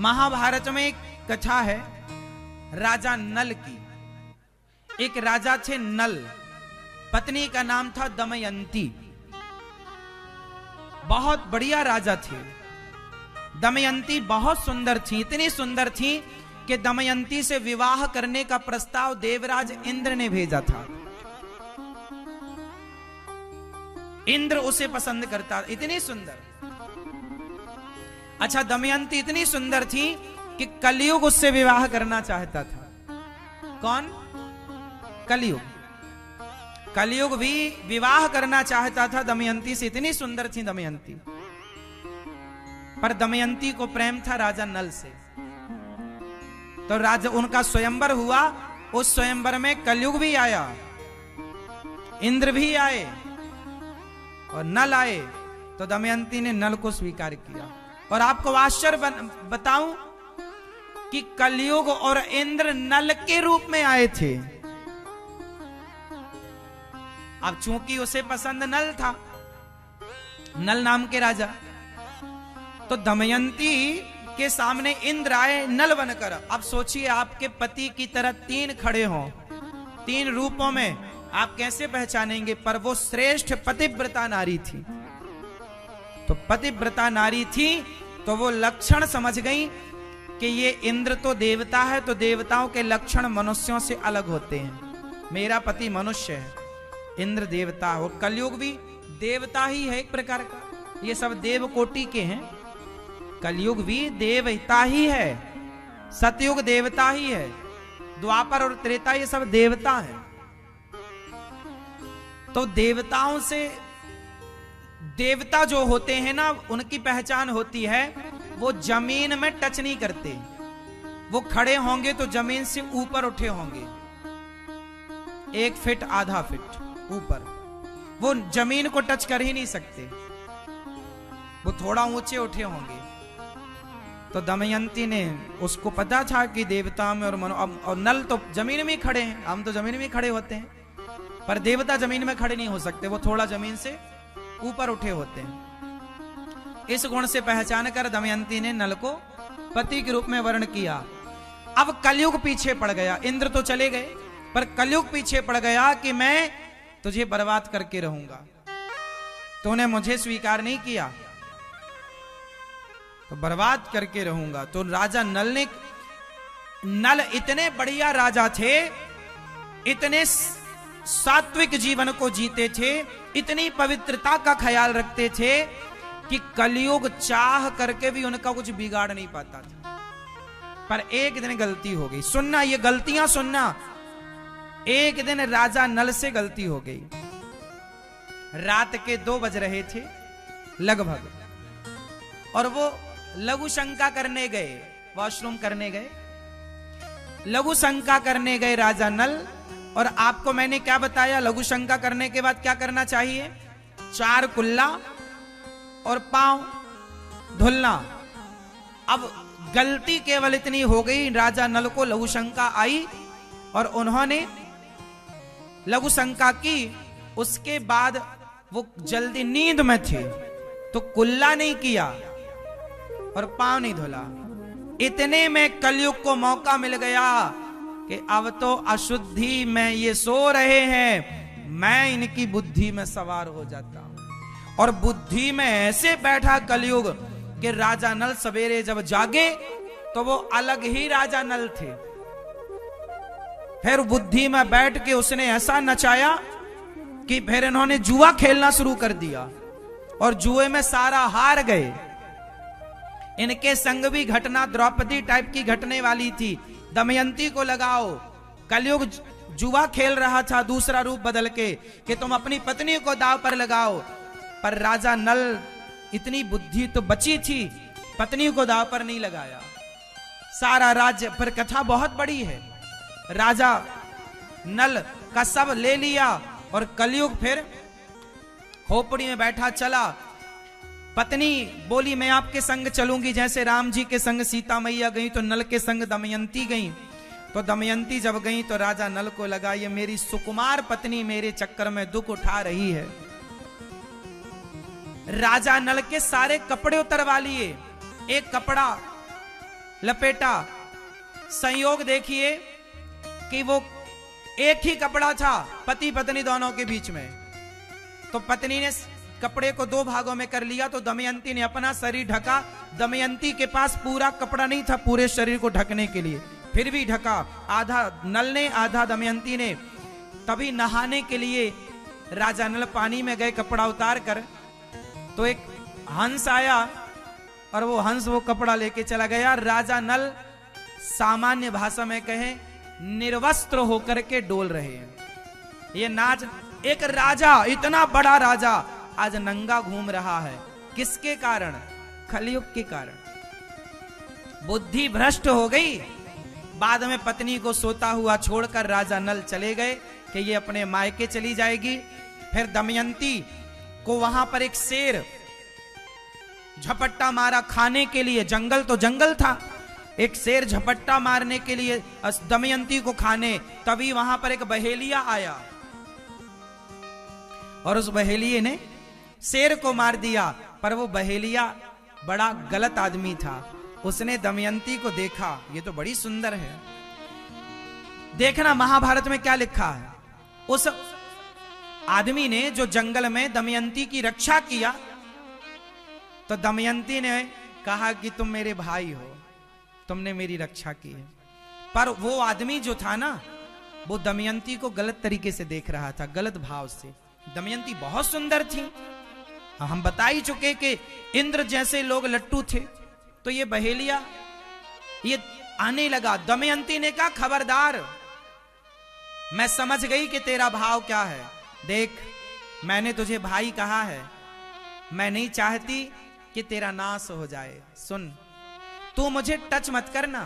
महाभारत में एक कथा है राजा नल की। एक राजा थे नल, पत्नी का नाम था दमयंती। बहुत बढ़िया राजा थे। दमयंती बहुत सुंदर थी, इतनी सुंदर थी कि दमयंती से विवाह करने का प्रस्ताव देवराज इंद्र ने भेजा था। इंद्र उसे पसंद करता, इतनी सुंदर। अच्छा, दमयंती इतनी सुंदर थी कि कलयुग उससे विवाह करना चाहता था। कौन? कलयुग। कलयुग भी विवाह करना चाहता था दमयंती से, इतनी सुंदर थी दमयंती। पर दमयंती को प्रेम था राजा नल से। तो राजा उनका स्वयंवर हुआ। उस स्वयंवर में कलयुग भी आया, इंद्र भी आए और नल आए। तो दमयंती ने नल को स्वीकार किया। और आपको आश्चर्य बताऊं कि कलयुग और इंद्र नल के रूप में आए थे। अब चूंकि उसे पसंद नल था, नल नाम के राजा, तो दमयंती के सामने इंद्र आए नल बनकर। अब सोचिए, आपके पति की तरह तीन खड़े हों, तीन रूपों में, आप कैसे पहचानेंगे? पर वो श्रेष्ठ पतिव्रता नारी थी। तो पतिव्रता नारी थी तो वो लक्षण समझ गई कि ये इंद्र तो देवता है, तो देवताओं के लक्षण मनुष्यों से अलग होते हैं। मेरा पति मनुष्य है, इंद्र देवता, और कलयुग भी देवता ही है एक प्रकार का। ये सब देव कोटि के हैं। कलयुग भी देवता ही है, सतयुग देवता ही है, द्वापर और त्रेता ये सब देवता हैं। तो देवताओं से, देवता जो होते हैं ना, उनकी पहचान होती है वो जमीन में टच नहीं करते। वो खड़े होंगे तो जमीन से ऊपर उठे होंगे, 1 फीट आधा फीट ऊपर। वो जमीन को टच कर ही नहीं सकते, वो थोड़ा ऊंचे उठे होंगे। तो दमयंती ने, उसको पता था कि देवता में और नल तो जमीन में खड़े हैं, हम तो जमीन में खड़े होते हैं, पर देवता जमीन में खड़े नहीं हो सकते, वो थोड़ा जमीन से ऊपर उठे होते हैं। इस गुण से पहचान कर दमयंती ने नल को पति के रूप में वर्ण किया। अब कलयुग पीछे पड़ गया। इंद्र तो चले गए, पर कलयुग पीछे पड़ गया कि मैं तुझे बर्बाद करके रहूंगा, तूने मुझे स्वीकार नहीं किया तो बर्बाद करके रहूंगा। तो राजा नल ने, नल इतने बढ़िया राजा थे, इतने सात्विक जीवन को जीते थे, इतनी पवित्रता का ख्याल रखते थे कि कलयुग चाह करके भी उनका कुछ बिगाड़ नहीं पाता था। पर एक दिन गलती हो गई। सुनना, ये गलतियां सुनना। एक दिन राजा नल से गलती हो गई। रात के 2 बज रहे थे लगभग, और वो लघु शंका करने गए, वॉशरूम करने गए, लघु शंका करने गए राजा नल। और आपको मैंने क्या बताया, लघु शंका करने के बाद क्या करना चाहिए? 4 कुल्ला और पांव धुलना। अब गलती केवल इतनी हो गई, राजा नल को लघु शंका आई और उन्होंने लघु शंका की। उसके बाद वो जल्दी नींद में थे तो कुल्ला नहीं किया और पांव नहीं धुला। इतने में कलयुग को मौका मिल गया कि अब तो अशुद्धि में ये सो रहे हैं, मैं इनकी बुद्धि में सवार हो जाता हूं। और बुद्धि में ऐसे बैठा कलयुग कि राजा नल सवेरे जब जागे तो वो अलग ही राजा नल थे। फिर बुद्धि में बैठ के उसने ऐसा नचाया कि फिर इन्होंने जुआ खेलना शुरू कर दिया और जुए में सारा हार गए। इनके संग भी घटना द्रौपदी टाइप की घटने वाली थी। दमयंती को लगाओ, कलयुग जुआ खेल रहा था दूसरा रूप बदल के कि तुम अपनी पत्नी को दांव पर लगाओ। पर राजा नल, इतनी बुद्धि तो बची थी, पत्नी को दांव पर नहीं लगाया। सारा राज्य, पर कथा बहुत बड़ी है। राजा नल का सब ले लिया और कलयुग फिर खोपड़ी में बैठा चला। पत्नी बोली, मैं आपके संग चलूंगी, जैसे राम जी के संग सीता मैया गई तो नल के संग दमयंती गई। तो दमयंती जब गई तो राजा नल को लगा, ये मेरी सुकुमार पत्नी मेरे चक्कर में दुख उठा रही है। राजा नल के सारे कपड़े उतरवा लिए, एक कपड़ा लपेटा। संयोग देखिए कि वो एक ही कपड़ा था पति पत्नी दोनों के बीच में। तो पत्नी ने कपड़े को दो भागों में कर लिया, तो दमयंती ने अपना शरीर ढका। दमयंती के पास पूरा कपड़ा नहीं था पूरे शरीर को ढकने के लिए, फिर भी ढका, आधा नल ने आधा दमयंती ने। तभी नहाने के लिए राजा नल पानी में गए कपड़ा उतार कर, तो एक हंस आया और वो हंस वो कपड़ा लेके चला गया। राजा नल सामान्य भाषा में कहे निर्वस्त्र होकर के डोल रहे हैं। ये नाच, एक राजा, इतना बड़ा राजा आज नंगा घूम रहा है। किसके कारण? कलयुग के कारण। बुद्धि भ्रष्ट हो गई। बाद में पत्नी को सोता हुआ छोड़कर राजा नल चले गए कि ये अपने मायके चली जाएगी। फिर दमयंती को वहां पर एक शेर झपट्टा मारा खाने के लिए। जंगल तो जंगल था, एक शेर झपट्टा मारने के लिए दमयंती को खाने। तभी वहां पर एक बहेलिया आया और उस बहेलिये ने शेर को मार दिया। पर वो बहेलिया बड़ा गलत आदमी था। उसने दमयंती को देखा, ये तो बड़ी सुंदर है। देखना महाभारत में क्या लिखा है। उस आदमी ने जो जंगल में दमयंती की रक्षा किया, तो दमयंती ने कहा कि तुम मेरे भाई हो, तुमने मेरी रक्षा की है। पर वो आदमी जो था ना, वो दमयंती को गलत तरीके से देख रहा था, गलत भाव से। दमयंती बहुत सुंदर थी, हम बता ही चुके कि इंद्र जैसे लोग लट्टू थे। तो ये बहेलिया ये आने लगा। दमयंती ने कहा खबरदार, मैं समझ गई कि तेरा भाव क्या है। देख, मैंने तुझे भाई कहा है, मैं नहीं चाहती कि तेरा नाश हो जाए। सुन, तू मुझे टच मत करना,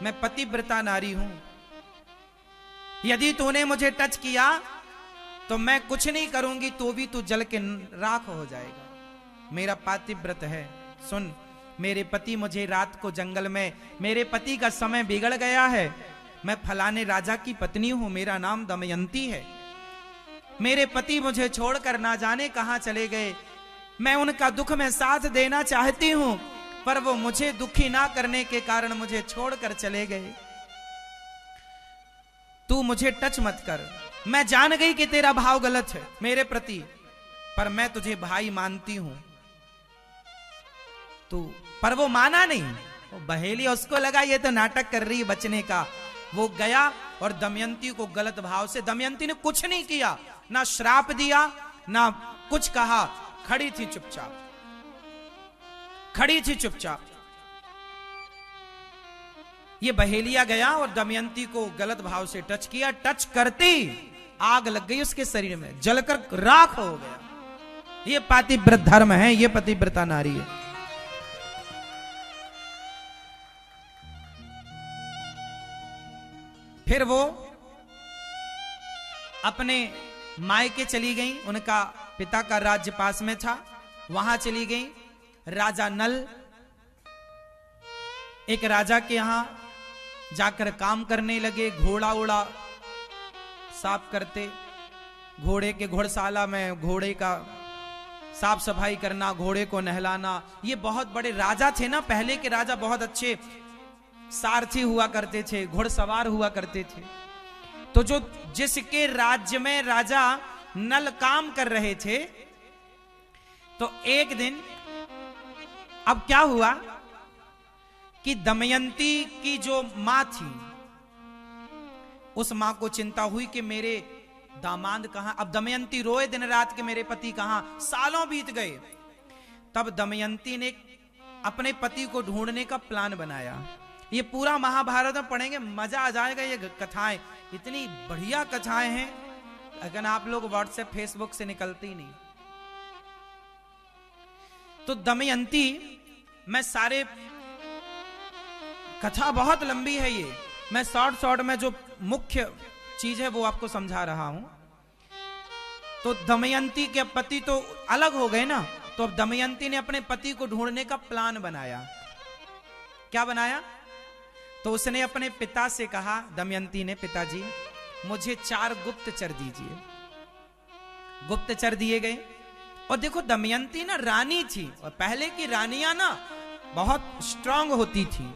मैं पतिव्रता नारी हूं। यदि तूने मुझे टच किया तो मैं कुछ नहीं करूंगी, तो भी तू जल के राख हो जाएगा। मेरा पातिव्रत है। सुन, मेरे पति मुझे रात को जंगल में, मेरे पति का समय बिगड़ गया है। मैं फलाने राजा की पत्नी हूं, मेरा नाम दमयंती है। मेरे पति मुझे छोड़कर ना जाने कहां चले गए। मैं उनका दुख में साथ देना चाहती हूं, पर वो मुझे दुखी ना करने के कारण मुझे छोड़कर चले गए। तू मुझे टच मत कर। मैं जान गई कि तेरा भाव गलत है मेरे प्रति, पर मैं तुझे भाई मानती हूं। तू, पर वो माना नहीं। वो बहेली, उसको लगा ये तो नाटक कर रही है बचने का। वो गया और दमयंती को गलत भाव से, दमयंती ने कुछ नहीं किया, ना श्राप दिया ना कुछ कहा, खड़ी थी चुपचाप, खड़ी थी चुपचाप। ये बहेलिया गया और दमयंती को गलत भाव से टच किया। टच करती आग लग गई उसके शरीर में, जलकर राख हो गया। ये पातिव्रत धर्म है, ये पतिव्रता नारी है। फिर वो अपने मायके चली गई। उनका पिता का राज्य पास में था, वहां चली गई। राजा नल एक राजा के यहां जाकर काम करने लगे। घोड़ा उड़ा साफ करते, घोड़े के घोड़शाला में घोड़े का साफ सफाई करना, घोड़े को नहलाना। ये बहुत बड़े राजा थे ना, पहले के राजा बहुत अच्छे सारथी हुआ करते थे, घोड़सवार हुआ करते थे। तो जो जिसके राज्य में राजा नल काम कर रहे थे, तो एक दिन अब क्या हुआ कि दमयंती की जो मां थी, उस मां को चिंता हुई कि मेरे दामाद कहां। अब दमयंती रोए दिन रात के मेरे पति कहां। सालों बीत गए। तब दमयंती ने अपने पति को ढूंढने का प्लान बनाया। ये पूरा महाभारत में पढ़ेंगे, मजा आ जाएगा। ये कथाएं इतनी बढ़िया कथाएं हैं, अगर आप लोग व्हाट्सएप फेसबुक से निकलती ही नहीं। तो दमयंती, मैं सारे कथा बहुत लंबी है, ये मैं शॉर्ट में जो मुख्य चीज है वो आपको समझा रहा हूं। तो दमयंती के पति तो अलग हो गए ना, तो अब दमयंती ने अपने पति को ढूंढने का प्लान बनाया। क्या बनाया? तो उसने अपने पिता से कहा, दमयंती ने, पिताजी मुझे 4 गुप्तचर दीजिए। गुप्तचर दिए गए। और देखो, दमयंती ना रानी थी, और पहले की रानियां ना बहुत स्ट्रांग होती थी,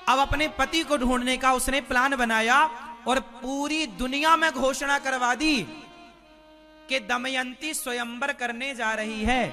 अब अपने पति को ढूंढने का उसने प्लान बनाया और पूरी दुनिया में घोषणा करवा दी कि दमयंती स्वयंवर करने जा रही है।